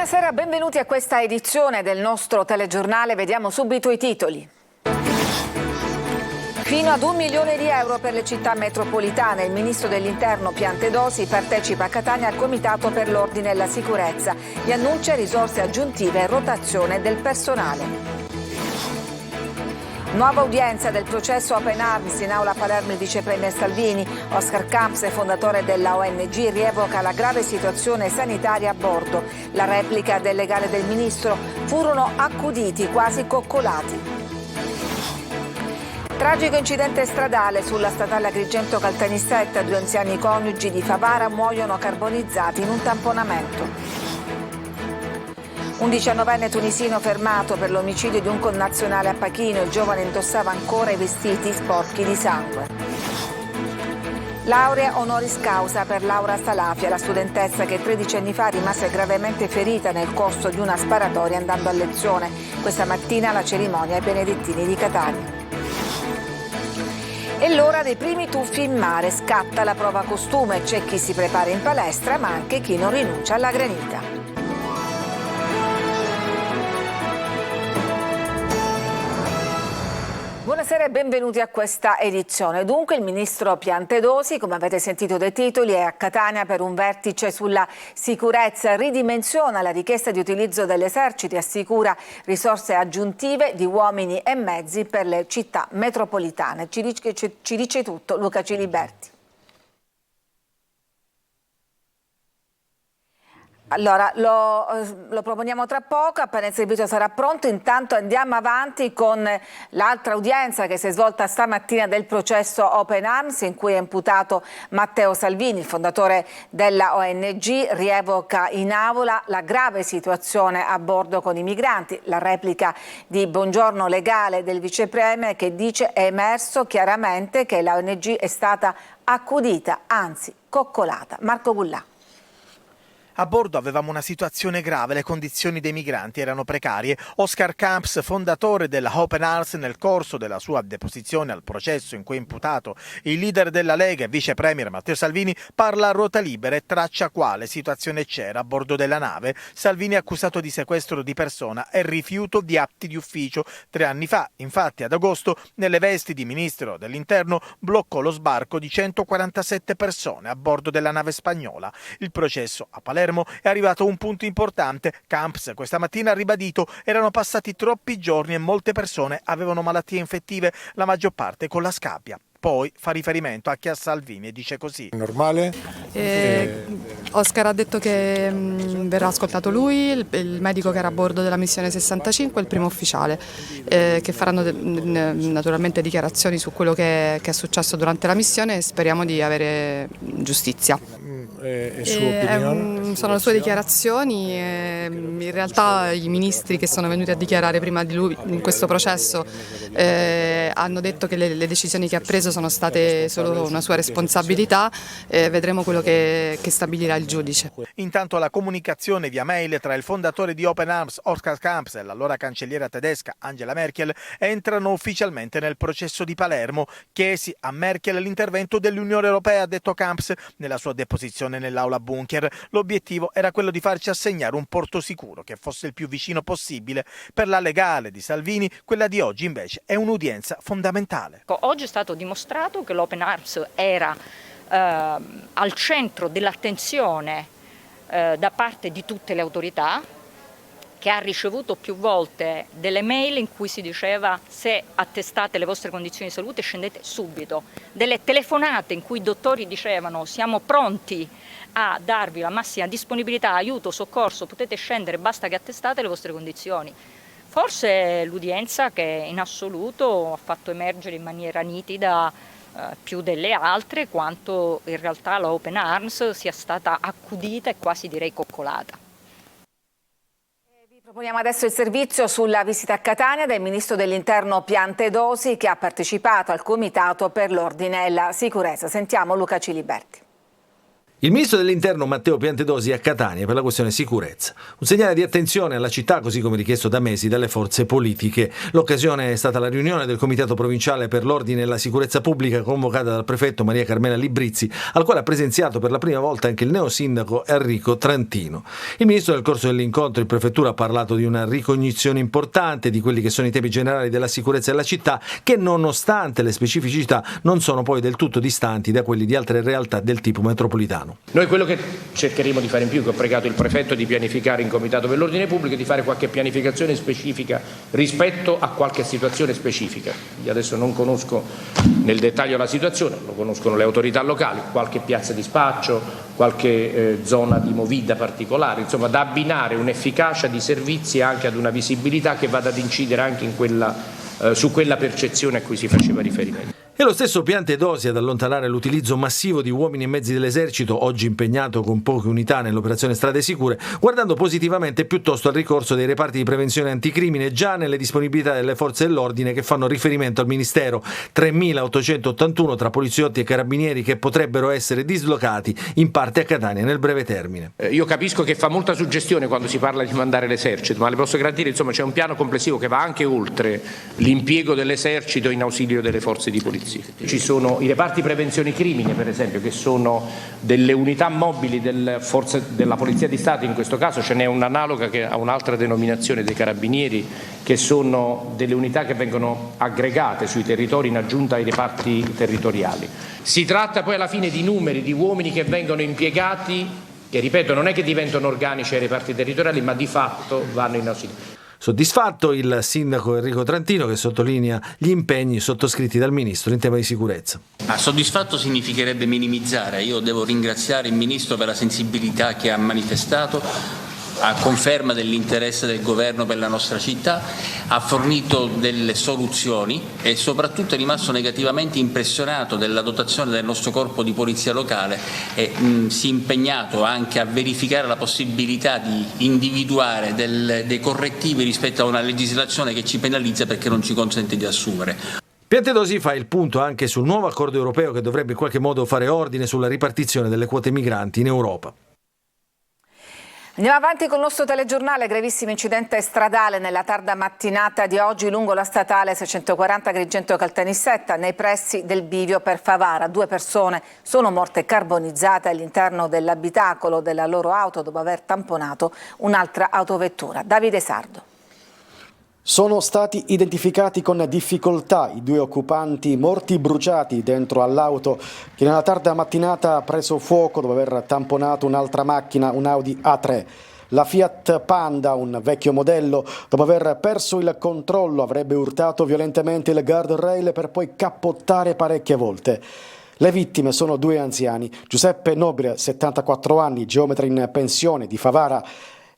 Buonasera, benvenuti a questa edizione del nostro telegiornale. Vediamo subito i titoli. Fino ad 1 milione di euro per le città metropolitane. Il ministro dell'Interno Piantedosi partecipa a Catania al Comitato per l'Ordine e la Sicurezza. Gli annuncia risorse aggiuntive e rotazione del personale. Nuova udienza del processo Open Arms in aula a Palermo il vice premier Salvini. Oscar Camps, fondatore della ONG, rievoca la grave situazione sanitaria a bordo. La replica del legale del ministro: furono accuditi, quasi coccolati. Tragico incidente stradale sulla statale Agrigento-Caltanissetta. 2 anziani coniugi di Favara muoiono carbonizzati in un tamponamento. Un 19enne tunisino fermato per l'omicidio di un connazionale a Pachino. Il giovane indossava ancora i vestiti sporchi di sangue. Laurea honoris causa per Laura Salafia, la studentessa che 13 anni fa rimase gravemente ferita nel corso di una sparatoria andando a lezione. Questa mattina la cerimonia ai Benedettini di Catania. È l'ora dei primi tuffi in mare, scatta la prova costume, c'è chi si prepara in palestra ma anche chi non rinuncia alla granita. Buonasera e benvenuti a questa edizione. Dunque il ministro Piantedosi, come avete sentito dai titoli, è a Catania per un vertice sulla sicurezza. Ridimensiona la richiesta di utilizzo dell'esercito e assicura risorse aggiuntive di uomini e mezzi per le città metropolitane. Ci dice tutto Luca Ciliberti. Allora, lo proponiamo tra poco, appena il servizio sarà pronto. Intanto andiamo avanti con l'altra udienza che si è svolta stamattina del processo Open Arms, in cui è imputato Matteo Salvini, il fondatore della ONG, rievoca in aula la grave situazione a bordo con i migranti. La replica di Buongiorno Legale del vice premier, che dice: è emerso chiaramente che la ONG è stata accudita, anzi coccolata. Marco Gullà. A bordo avevamo una situazione grave, le condizioni dei migranti erano precarie. Oscar Camps, fondatore della Open Arms, nel corso della sua deposizione al processo in cui è imputato il leader della Lega e vice premier Matteo Salvini, parla a ruota libera e traccia quale situazione c'era a bordo della nave. Salvini è accusato di sequestro di persona e rifiuto di atti di ufficio. 3 anni fa, infatti, ad agosto, nelle vesti di ministro dell'Interno, bloccò lo sbarco di 147 persone a bordo della nave spagnola. Il processo a Palermo è arrivato a un punto importante. Camps questa mattina ha ribadito: erano passati troppi giorni e molte persone avevano malattie infettive, la maggior parte con la scabbia. Poi fa riferimento anche a Salvini e dice così: normale? Oscar ha detto che verrà ascoltato lui, il medico che era a bordo della missione 65 e il primo ufficiale, che faranno naturalmente dichiarazioni su quello che è successo durante la missione, e speriamo di avere giustizia. Sono le sue dichiarazioni. In realtà i ministri che sono venuti a dichiarare prima di lui in questo processo hanno detto che le decisioni che ha preso sono state solo una sua responsabilità. Vedremo quello che stabilirà il giudice. Intanto la comunicazione via mail tra il fondatore di Open Arms Oscar Camps e l'allora cancelliera tedesca Angela Merkel entrano ufficialmente nel processo di Palermo. Chiesi a Merkel l'intervento dell'Unione Europea, ha detto Camps nella sua deposizione nell'aula bunker. L'obiettivo era quello di farci assegnare un porto sicuro che fosse il più vicino possibile. Per la legale di Salvini, quella di oggi invece è un'udienza fondamentale. Oggi è stato dimostrato che l'Open Arms era al centro dell'attenzione da parte di tutte le autorità, che ha ricevuto più volte delle mail in cui si diceva: se attestate le vostre condizioni di salute scendete subito, delle telefonate in cui i dottori dicevano: siamo pronti a darvi la massima disponibilità, aiuto, soccorso, potete scendere, basta che attestate le vostre condizioni. Forse l'udienza che in assoluto ha fatto emergere in maniera nitida più delle altre quanto in realtà la Open Arms sia stata accudita e quasi direi coccolata. Proponiamo adesso il servizio sulla visita a Catania del ministro dell'Interno Piantedosi, che ha partecipato al Comitato per l'Ordine e la Sicurezza. Sentiamo Luca Ciliberti. Il ministro dell'Interno Matteo Piantedosi a Catania per la questione sicurezza. Un segnale di attenzione alla città, così come richiesto da mesi dalle forze politiche. L'occasione è stata la riunione del Comitato Provinciale per l'Ordine e la Sicurezza Pubblica convocata dal prefetto Maria Carmela Librizzi, al quale ha presenziato per la prima volta anche il neosindaco Enrico Trantino. Il ministro nel corso dell'incontro in prefettura ha parlato di una ricognizione importante di quelli che sono i temi generali della sicurezza della città, che nonostante le specificità non sono poi del tutto distanti da quelli di altre realtà del tipo metropolitano. Noi quello che cercheremo di fare in più, che ho pregato il prefetto di pianificare in Comitato per l'Ordine Pubblico, è di fare qualche pianificazione specifica rispetto a qualche situazione specifica. Io adesso non conosco nel dettaglio la situazione, lo conoscono le autorità locali, qualche piazza di spaccio, qualche zona di movida particolare, insomma da abbinare un'efficacia di servizi anche ad una visibilità che vada ad incidere anche su quella percezione a cui si faceva riferimento. E lo stesso Piantedosi ad allontanare l'utilizzo massivo di uomini e mezzi dell'esercito, oggi impegnato con poche unità nell'operazione Strade Sicure, guardando positivamente piuttosto al ricorso dei reparti di prevenzione anticrimine già nelle disponibilità delle forze dell'ordine che fanno riferimento al Ministero. 3.881 tra poliziotti e carabinieri che potrebbero essere dislocati in parte a Catania nel breve termine. Io capisco che fa molta suggestione quando si parla di mandare l'esercito, ma le posso garantire, insomma, c'è un piano complessivo che va anche oltre l'impiego dell'esercito in ausilio delle forze di polizia. Ci sono i reparti prevenzione crimine, per esempio, che sono delle unità mobili della Polizia di Stato, in questo caso ce n'è un'analoga che ha un'altra denominazione dei Carabinieri, che sono delle unità che vengono aggregate sui territori in aggiunta ai reparti territoriali. Si tratta poi alla fine di numeri di uomini che vengono impiegati, che ripeto non è che diventano organici ai reparti territoriali, ma di fatto vanno in ausilio. Soddisfatto il sindaco Enrico Trantino, che sottolinea gli impegni sottoscritti dal ministro in tema di sicurezza. Soddisfatto significherebbe minimizzare. Io devo ringraziare il ministro per la sensibilità che ha manifestato, a conferma dell'interesse del governo per la nostra città, ha fornito delle soluzioni e soprattutto è rimasto negativamente impressionato della dotazione del nostro corpo di polizia locale e si è impegnato anche a verificare la possibilità di individuare dei correttivi rispetto a una legislazione che ci penalizza perché non ci consente di assumere. Piantedosi fa il punto anche sul nuovo accordo europeo che dovrebbe in qualche modo fare ordine sulla ripartizione delle quote migranti in Europa. Andiamo avanti con il nostro telegiornale. Gravissimo incidente stradale nella tarda mattinata di oggi lungo la statale 640 Agrigento-Caltanissetta nei pressi del bivio per Favara. 2 persone sono morte carbonizzate all'interno dell'abitacolo della loro auto dopo aver tamponato un'altra autovettura. Davide Sardo. Sono stati identificati con difficoltà i 2 occupanti morti bruciati dentro all'auto che nella tarda mattinata ha preso fuoco dopo aver tamponato un'altra macchina, un Audi A3. La Fiat Panda, un vecchio modello, dopo aver perso il controllo avrebbe urtato violentemente il guardrail per poi cappottare parecchie volte. Le vittime sono 2 anziani, Giuseppe Nobile, 74 anni, geometra in pensione di Favara,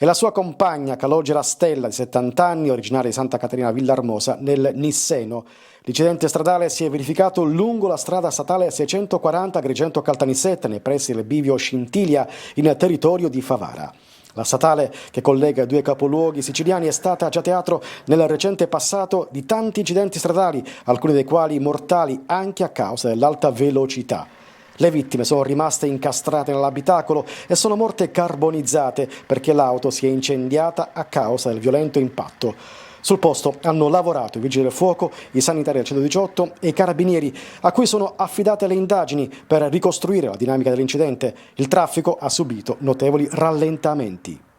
e la sua compagna Calogera Stella, di 70 anni, originaria di Santa Caterina Villarmosa, nel Nisseno. L'incidente stradale si è verificato lungo la strada statale 640 Agrigento-Caltanissetta, nei pressi del bivio Scintilla, in territorio di Favara. La statale che collega i 2 capoluoghi siciliani è stata già teatro nel recente passato di tanti incidenti stradali, alcuni dei quali mortali anche a causa dell'alta velocità. Le vittime sono rimaste incastrate nell'abitacolo e sono morte carbonizzate perché l'auto si è incendiata a causa del violento impatto. Sul posto hanno lavorato i vigili del fuoco, i sanitari del 118 e i carabinieri, a cui sono affidate le indagini per ricostruire la dinamica dell'incidente. Il traffico ha subito notevoli rallentamenti.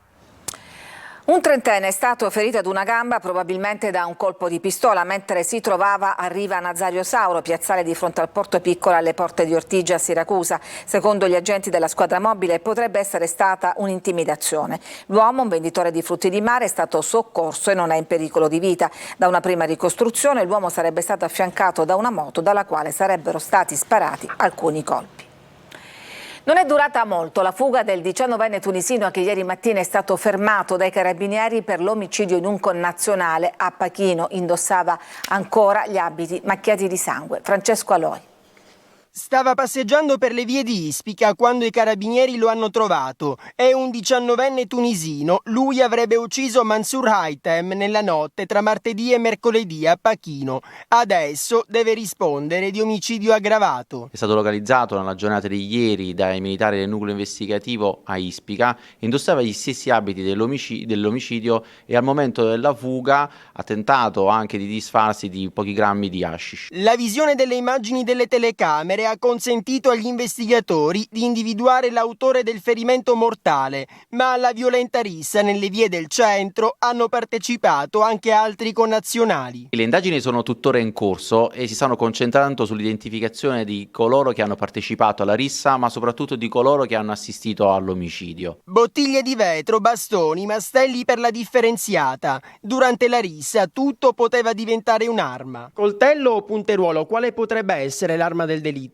Un trentenne è stato ferito ad una gamba probabilmente da un colpo di pistola mentre si trovava a Riva Nazario Sauro, piazzale di fronte al Porto Piccolo alle porte di Ortigia a Siracusa. Secondo gli agenti della squadra mobile potrebbe essere stata un'intimidazione. L'uomo, un venditore di frutti di mare, è stato soccorso e non è in pericolo di vita. Da una prima ricostruzione l'uomo sarebbe stato affiancato da una moto dalla quale sarebbero stati sparati alcuni colpi. Non è durata molto la fuga del 19enne tunisino che ieri mattina è stato fermato dai carabinieri per l'omicidio in un connazionale a Pachino. Indossava ancora gli abiti macchiati di sangue. Francesco Aloi. Stava passeggiando per le vie di Ispica quando i carabinieri lo hanno trovato. È un 19enne tunisino. Lui avrebbe ucciso Mansour Haitem nella notte tra martedì e mercoledì a Pachino. Adesso deve rispondere di omicidio aggravato. È stato localizzato nella giornata di ieri dai militari del nucleo investigativo a Ispica, indossava gli stessi abiti dell'omicidio e al momento della fuga ha tentato anche di disfarsi di pochi grammi di hashish. La visione delle immagini delle telecamere ha consentito agli investigatori di individuare l'autore del ferimento mortale, ma alla violenta rissa nelle vie del centro hanno partecipato anche altri connazionali. Le indagini sono tuttora in corso e si stanno concentrando sull'identificazione di coloro che hanno partecipato alla rissa, ma soprattutto di coloro che hanno assistito all'omicidio. Bottiglie di vetro, bastoni, mastelli per la differenziata. Durante la rissa tutto poteva diventare un'arma. Coltello o punteruolo, quale potrebbe essere l'arma del delitto?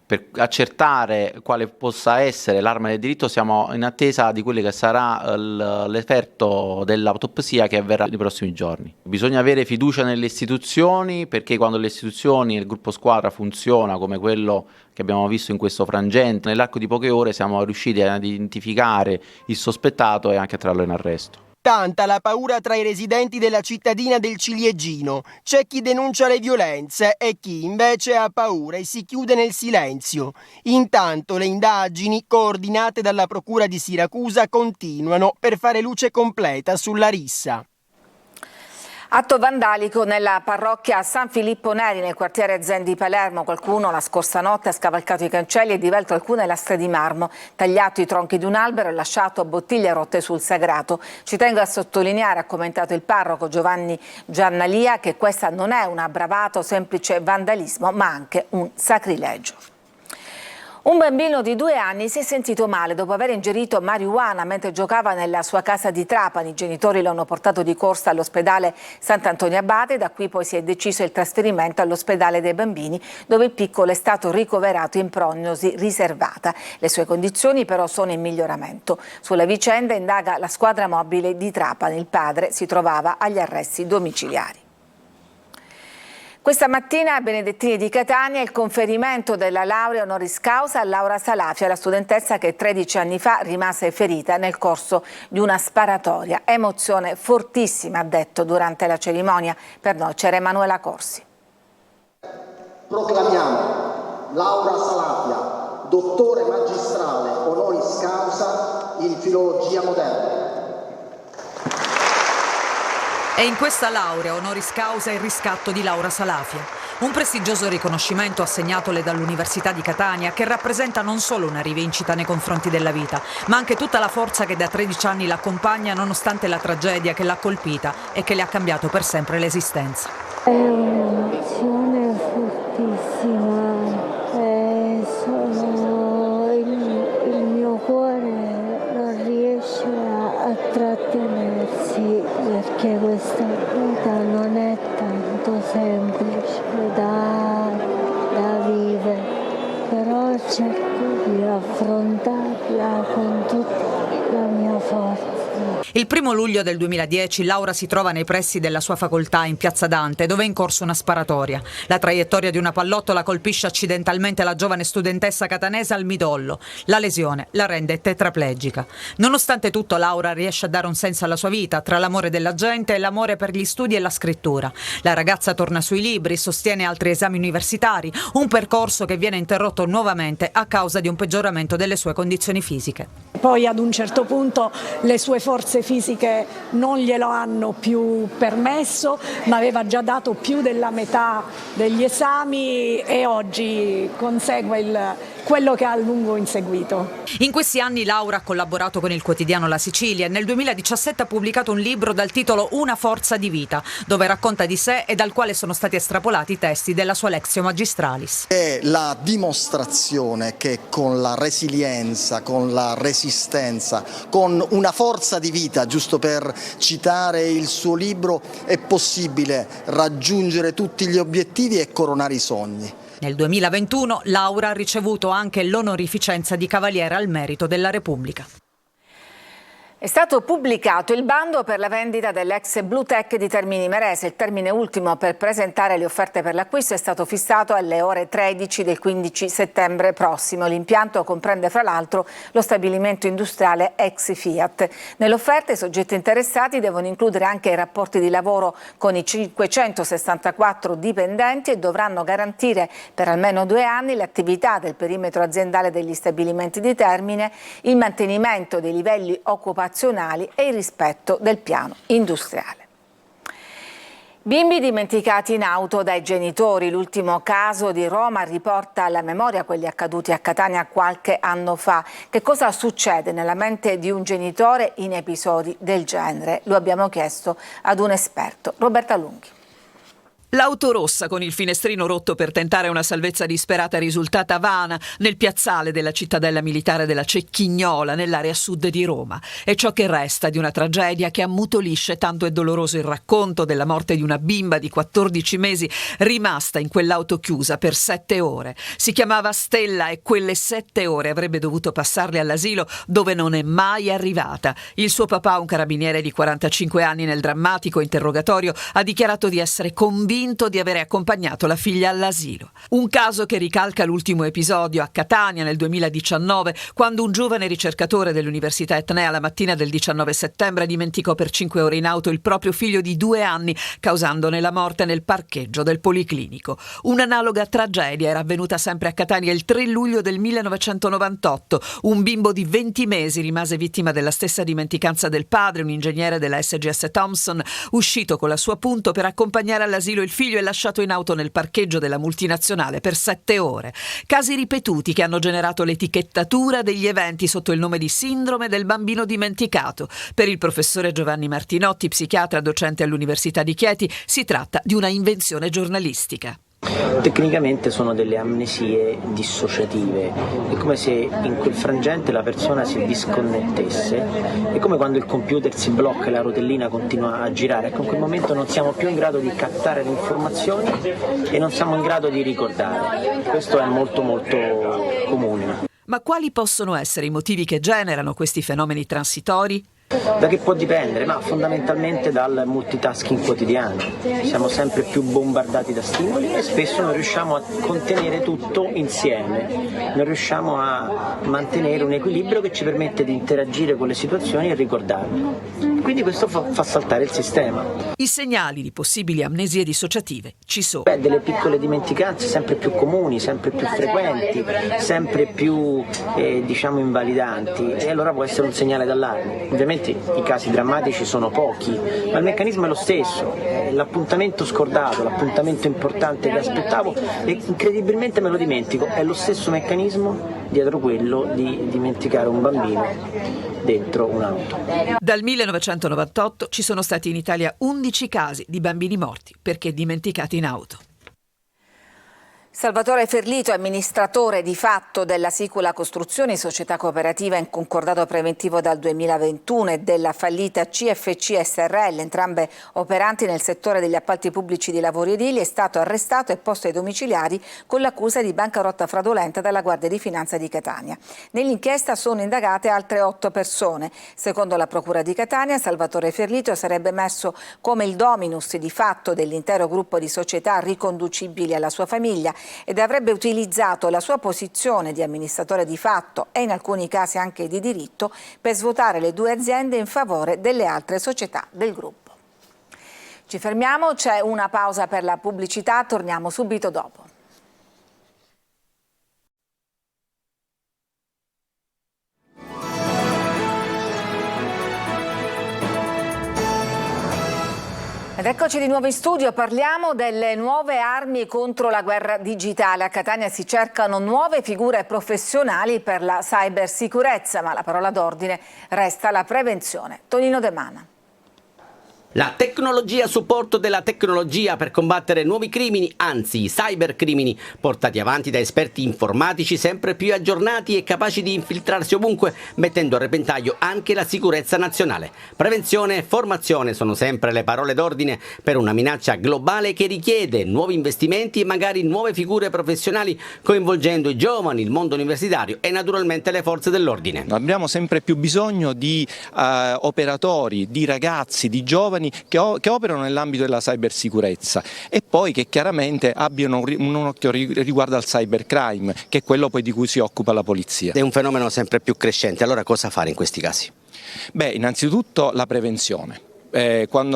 Per accertare quale possa essere l'arma del delitto siamo in attesa di quello che sarà l'effetto dell'autopsia che avverrà nei prossimi giorni. Bisogna avere fiducia nelle istituzioni, perché quando le istituzioni e il gruppo squadra funziona come quello che abbiamo visto in questo frangente, nell'arco di poche ore siamo riusciti a identificare il sospettato e anche a trarlo in arresto. Tanta la paura tra i residenti della cittadina del Ciliegino. C'è chi denuncia le violenze e chi invece ha paura e si chiude nel silenzio. Intanto le indagini, coordinate dalla Procura di Siracusa, continuano per fare luce completa sulla rissa. Atto vandalico nella parrocchia San Filippo Neri, nel quartiere Zen di Palermo. Qualcuno la scorsa notte ha scavalcato i cancelli e divelto alcune lastre di marmo, tagliato i tronchi di un albero e lasciato bottiglie rotte sul sagrato. Ci tengo a sottolineare, ha commentato il parroco Giovanni Giannalia, che questa non è una bravata o semplice vandalismo, ma anche un sacrilegio. Un bambino di 2 anni si è sentito male dopo aver ingerito marijuana mentre giocava nella sua casa di Trapani. I genitori lo hanno portato di corsa all'ospedale Sant'Antonio Abate, da qui poi si è deciso il trasferimento all'ospedale dei bambini, dove il piccolo è stato ricoverato in prognosi riservata. Le sue condizioni però sono in miglioramento. Sulla vicenda indaga la squadra mobile di Trapani. Il padre si trovava agli arresti domiciliari. Questa mattina a Benedettini di Catania il conferimento della laurea honoris causa a Laura Salafia, la studentessa che 13 anni fa rimase ferita nel corso di una sparatoria. Emozione fortissima, ha detto durante la cerimonia. Per noi c'era Emanuela Corsi. Proclamiamo Laura Salafia, dottore magistrale honoris causa in filologia moderna. È in questa laurea honoris causa il riscatto di Laura Salafia, un prestigioso riconoscimento assegnatole dall'Università di Catania che rappresenta non solo una rivincita nei confronti della vita, ma anche tutta la forza che da 13 anni l'accompagna nonostante la tragedia che l'ha colpita e che le ha cambiato per sempre l'esistenza. È un'emozione fortissima, il mio cuore non riesce a trattenersi, perché questa vita non è tanto semplice da vivere, però cerco di affrontarla con tutta la mia forza. Il 1° luglio del 2010 Laura si trova nei pressi della sua facoltà in Piazza Dante, dove è in corso una sparatoria. La traiettoria di una pallottola colpisce accidentalmente la giovane studentessa catanese al midollo. La lesione la rende tetraplegica. Nonostante tutto, Laura riesce a dare un senso alla sua vita, tra l'amore della gente e l'amore per gli studi e la scrittura. La ragazza torna sui libri, sostiene altri esami universitari, un percorso che viene interrotto nuovamente a causa di un peggioramento delle sue condizioni fisiche. Poi ad un certo punto le sue forze fisiche non glielo hanno più permesso, ma aveva già dato più della metà degli esami e oggi consegue quello che ha a lungo inseguito. In questi anni Laura ha collaborato con il quotidiano La Sicilia e nel 2017 ha pubblicato un libro dal titolo Una forza di vita, dove racconta di sé e dal quale sono stati estrapolati i testi della sua Lectio Magistralis. È la dimostrazione che con la resilienza, con la resistenza, con una forza di vita, giusto per citare il suo libro, è possibile raggiungere tutti gli obiettivi e coronare i sogni. Nel 2021 Laura ha ricevuto anche l'onorificenza di Cavaliere al Merito della Repubblica. È stato pubblicato il bando per la vendita dell'ex Bluetech di Termini Imerese. Il termine ultimo per presentare le offerte per l'acquisto è stato fissato alle ore 13 del 15 settembre prossimo. L'impianto comprende fra l'altro lo stabilimento industriale ex Fiat. Nell'offerta i soggetti interessati devono includere anche i rapporti di lavoro con i 564 dipendenti e dovranno garantire per almeno 2 anni l'attività del perimetro aziendale degli stabilimenti di Termine, il mantenimento dei livelli occupazionali e il rispetto del piano industriale. Bimbi dimenticati in auto dai genitori. L'ultimo caso di Roma riporta alla memoria quelli accaduti a Catania qualche anno fa. Che cosa succede nella mente di un genitore in episodi del genere? Lo abbiamo chiesto ad un esperto, Roberta Lunghi. L'auto rossa con il finestrino rotto per tentare una salvezza disperata è risultata vana nel piazzale della cittadella militare della Cecchignola, nell'area sud di Roma. È ciò che resta di una tragedia che ammutolisce tanto è doloroso il racconto della morte di una bimba di 14 mesi rimasta in quell'auto chiusa per 7 ore. Si chiamava Stella e quelle 7 ore avrebbe dovuto passarle all'asilo dove non è mai arrivata. Il suo papà, un carabiniere di 45 anni, nel drammatico interrogatorio ha dichiarato di essere convinto di avere accompagnato la figlia all'asilo. Un caso che ricalca l'ultimo episodio a Catania nel 2019, quando un giovane ricercatore dell'Università Etnea la mattina del 19 settembre dimenticò per 5 ore in auto il proprio figlio di 2 anni, causandone la morte nel parcheggio del Policlinico. Un'analoga tragedia era avvenuta sempre a Catania il 3 luglio del 1998. Un bimbo di 20 mesi rimase vittima della stessa dimenticanza del padre, un ingegnere della SGS Thomson, uscito con la sua Punto per accompagnare all'asilo il figlio è lasciato in auto nel parcheggio della multinazionale per 7 ore. Casi ripetuti che hanno generato l'etichettatura degli eventi sotto il nome di sindrome del bambino dimenticato. Per il professore Giovanni Martinotti, psichiatra docente all'Università di Chieti, si tratta di una invenzione giornalistica. Tecnicamente sono delle amnesie dissociative, è come se in quel frangente la persona si disconnettesse, è come quando il computer si blocca e la rotellina continua a girare, ecco in quel momento non siamo più in grado di captare le informazioni e non siamo in grado di ricordare. Questo è molto comune. Ma quali possono essere i motivi che generano questi fenomeni transitori? Da che può dipendere? Ma fondamentalmente dal multitasking quotidiano. Siamo sempre più bombardati da stimoli e spesso non riusciamo a contenere tutto insieme, non riusciamo a mantenere un equilibrio che ci permette di interagire con le situazioni e ricordarle. Quindi questo fa saltare il sistema. I segnali di possibili amnesie dissociative ci sono. Delle piccole dimenticanze sempre più comuni, sempre più frequenti, sempre più invalidanti, e allora può essere un segnale d'allarme. Ovviamente i casi drammatici sono pochi, ma il meccanismo è lo stesso. L'appuntamento scordato, l'appuntamento importante che aspettavo e incredibilmente me lo dimentico, è lo stesso meccanismo dietro quello di dimenticare un bambino dentro un'auto. Dal 1998 ci sono stati in Italia 11 casi di bambini morti perché dimenticati in auto. Salvatore Ferlito, amministratore di fatto della Sicula Costruzioni, società cooperativa in concordato preventivo dal 2021, e della fallita CFC SRL, entrambe operanti nel settore degli appalti pubblici di lavori edili, è stato arrestato e posto ai domiciliari con l'accusa di bancarotta fraudolenta dalla Guardia di Finanza di Catania. Nell'inchiesta sono indagate altre 8 persone. Secondo la Procura di Catania, Salvatore Ferlito sarebbe emerso come il dominus di fatto dell'intero gruppo di società riconducibili alla sua famiglia ed avrebbe utilizzato la sua posizione di amministratore di fatto e in alcuni casi anche di diritto per svuotare le 2 aziende in favore delle altre società del gruppo. Ci fermiamo, c'è una pausa per la pubblicità, torniamo subito dopo. Ed eccoci di nuovo in studio, parliamo delle nuove armi contro la guerra digitale. A Catania si cercano nuove figure professionali per la cybersicurezza, ma la parola d'ordine resta la prevenzione. Tonino De Mana. La tecnologia a supporto della tecnologia per combattere nuovi crimini, anzi i cybercrimini, portati avanti da esperti informatici sempre più aggiornati e capaci di infiltrarsi ovunque, mettendo a repentaglio anche la sicurezza nazionale. Prevenzione e formazione sono sempre le parole d'ordine per una minaccia globale che richiede nuovi investimenti e magari nuove figure professionali, coinvolgendo i giovani, il mondo universitario e naturalmente le forze dell'ordine. Abbiamo sempre più bisogno di operatori, di ragazzi, di giovani che operano nell'ambito della cybersicurezza e poi che chiaramente abbiano un occhio riguardo al cybercrime, che è quello poi di cui si occupa la polizia. È un fenomeno sempre più crescente, allora cosa fare in questi casi? Beh, innanzitutto la prevenzione.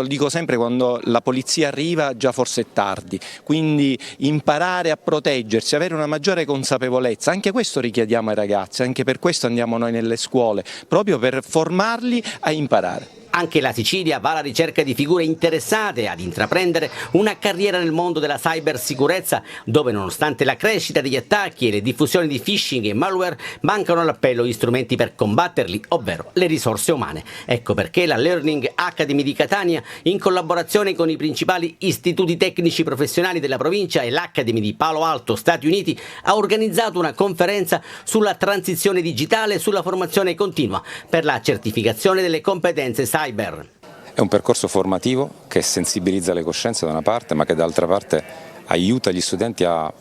Dico sempre, quando la polizia arriva già forse è tardi, quindi imparare a proteggersi, avere una maggiore consapevolezza, anche questo richiediamo ai ragazzi, anche per questo andiamo noi nelle scuole, proprio per formarli a imparare. Anche la Sicilia va alla ricerca di figure interessate ad intraprendere una carriera nel mondo della cybersicurezza, dove nonostante la crescita degli attacchi e le diffusioni di phishing e malware mancano all'appello gli strumenti per combatterli, ovvero le risorse umane. Ecco perché la Learning Academy di Catania, in collaborazione con i principali istituti tecnici professionali della provincia e l'Academy di Palo Alto, Stati Uniti, ha organizzato una conferenza sulla transizione digitale e sulla formazione continua per la certificazione delle competenze cyber. È un percorso formativo che sensibilizza le coscienze da una parte, ma che dall'altra parte aiuta gli studenti a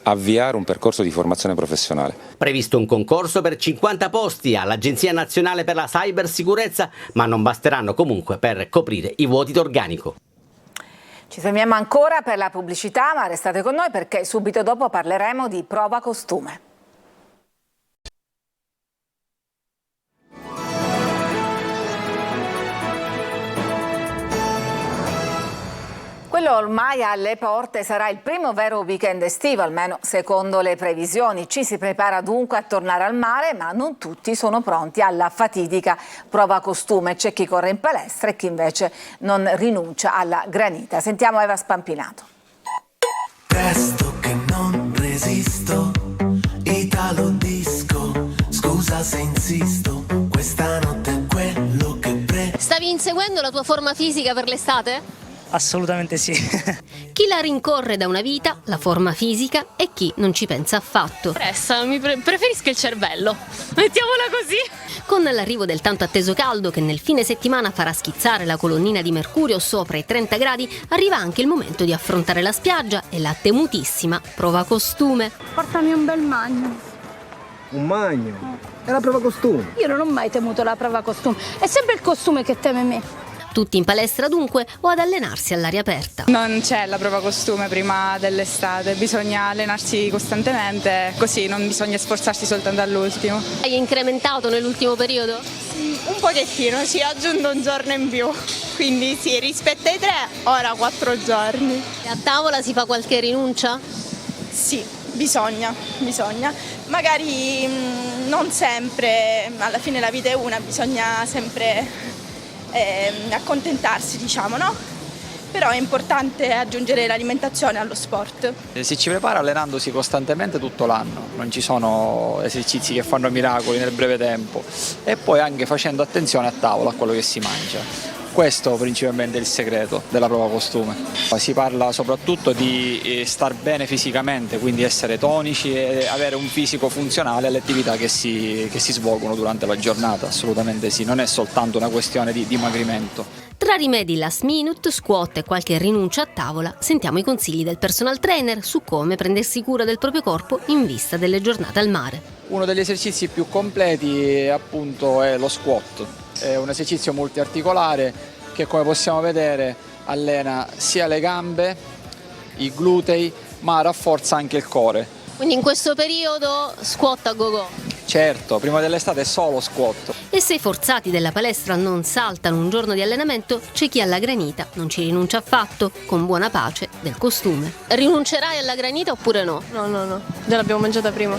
avviare un percorso di formazione professionale. Previsto un concorso per 50 posti all'Agenzia Nazionale per la Cybersicurezza, ma non basteranno comunque per coprire i vuoti d'organico. Ci fermiamo ancora per la pubblicità, ma restate con noi perché subito dopo parleremo di prova costume. Quello ormai alle porte sarà il primo vero weekend estivo, almeno secondo le previsioni. Ci si prepara dunque a tornare al mare, ma non tutti sono pronti alla fatidica prova costume. C'è chi corre in palestra e chi invece non rinuncia alla granita. Sentiamo Eva Spampinato. Presto che non resisto, Italo disco, scusa se insisto, questa notte è quello che Stavi inseguendo la tua forma fisica per l'estate? Assolutamente sì. Chi la rincorre da una vita, la forma fisica, e chi non ci pensa affatto. Preferisco il cervello, mettiamola così. Con l'arrivo del tanto atteso caldo che nel fine settimana farà schizzare la colonnina di mercurio sopra i 30 gradi, arriva anche il momento di affrontare la spiaggia e la temutissima prova costume. Portami un bel magno. Un magno? È la prova costume. Io non ho mai temuto la prova costume, è sempre il costume che teme me. Tutti in palestra dunque o ad allenarsi all'aria aperta? Non c'è la prova costume prima dell'estate, bisogna allenarsi costantemente, così non bisogna sforzarsi soltanto all'ultimo. Hai incrementato nell'ultimo periodo? Un pochettino, ci ho aggiunto un giorno in più, quindi sì, rispetto ai 3, ora 4 giorni. E a tavola si fa qualche rinuncia? Sì, bisogna. Magari non sempre, alla fine la vita è una, bisogna sempre accontentarsi, diciamo, no? Però è importante aggiungere l'alimentazione allo sport. Si ci prepara allenandosi costantemente tutto l'anno, non ci sono esercizi che fanno miracoli nel breve tempo, e poi anche facendo attenzione a tavola a quello che si mangia. Questo principalmente è il segreto della prova costume. Si parla soprattutto di star bene fisicamente, quindi essere tonici e avere un fisico funzionale alle attività che si svolgono durante la giornata, assolutamente sì, non è soltanto una questione di dimagrimento. Tra rimedi last minute, squat e qualche rinuncia a tavola, sentiamo i consigli del personal trainer su come prendersi cura del proprio corpo in vista delle giornate al mare. Uno degli esercizi più completi appunto è lo squat. È un esercizio multiarticolare che, come possiamo vedere, allena sia le gambe, i glutei, ma rafforza anche il core. Quindi in questo periodo squat a go-go? Certo, prima dell'estate è solo squat. E se i forzati della palestra non saltano un giorno di allenamento, c'è chi alla granita non ci rinuncia affatto, con buona pace del costume. Rinuncerai alla granita oppure no? No, già l'abbiamo mangiata prima.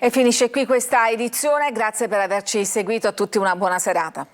E finisce qui questa edizione, grazie per averci seguito, a tutti una buona serata.